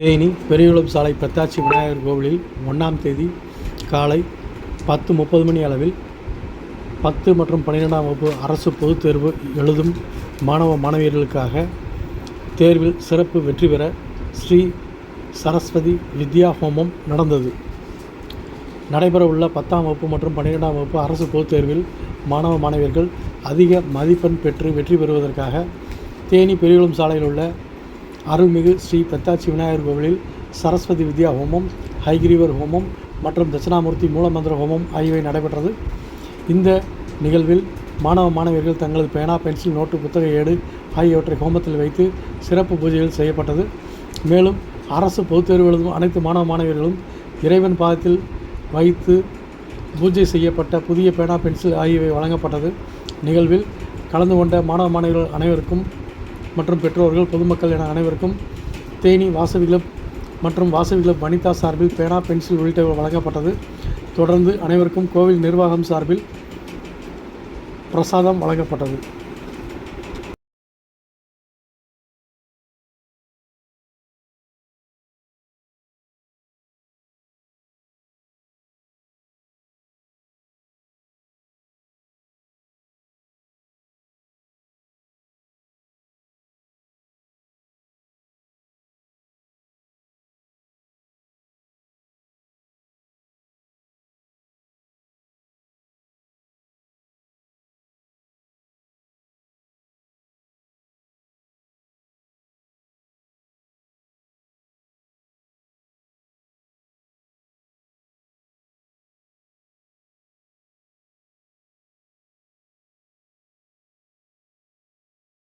தேனி பெரியகுளம் சாலை பெத்தாச்சி விநாயகர் கோவிலில் 1ஆம் தேதி காலை 10:30 மணி அளவில் 10 மற்றும் 12ஆம் வகுப்பு அரசு பொதுத் தேர்வு எழுதும் மாணவ மாணவியர்களுக்காக தேர்வில் சிறப்பு வெற்றி பெற ஸ்ரீ சரஸ்வதி வித்யா ஹோமம் நடந்தது. நடைபெறவுள்ள 10ஆம் வகுப்பு மற்றும் 12ஆம் வகுப்பு அரசு பொதுத் தேர்வில் மாணவ மாணவியர்கள் அதிக மதிப்பெண் பெற்று வெற்றி பெறுவதற்காக தேனி பெரியகுளம் சாலையில் உள்ள அருள்மிகு ஸ்ரீ பெத்தாச்சி விநாயகர் கோவிலில் சரஸ்வதி வித்யா ஹோமம், ஹைகிரீவர் ஹோமம் மற்றும் தட்சிணாமூர்த்தி மூலமந்திர ஹோமம் ஆகியவை நடைபெற்றது. இந்த நிகழ்வில் மாணவ மாணவியர்கள் தங்களது பேனா, பென்சில், நோட்டு, புத்தக ஏடு ஆகியவற்றை ஹோமத்தில் வைத்து சிறப்பு பூஜைகள் செய்யப்பட்டது. மேலும் அரசு பொதுத் தேர்வு எழுதும் அனைத்து மாணவ மாணவியர்களும் இறைவன் பாதத்தில் வைத்து பூஜை செய்யப்பட்ட புதிய பேனா, பென்சில் ஆகியவை வழங்கப்பட்டது. நிகழ்வில் கலந்து கொண்ட மாணவ மாணவியர்கள் அனைவருக்கும் மற்றும் பெற்றோர்கள், பொதுமக்கள் என அனைவருக்கும் தேனி வாசவி கிளப் மற்றும் வாசவி கிளப் வனிதா சார்பில் பேனா, பென்சில் உள்ளிட்டவை வழங்கப்பட்டது. தொடர்ந்து அனைவருக்கும் கோவில் நிர்வாகம் சார்பில் பிரசாதம் வழங்கப்பட்டது.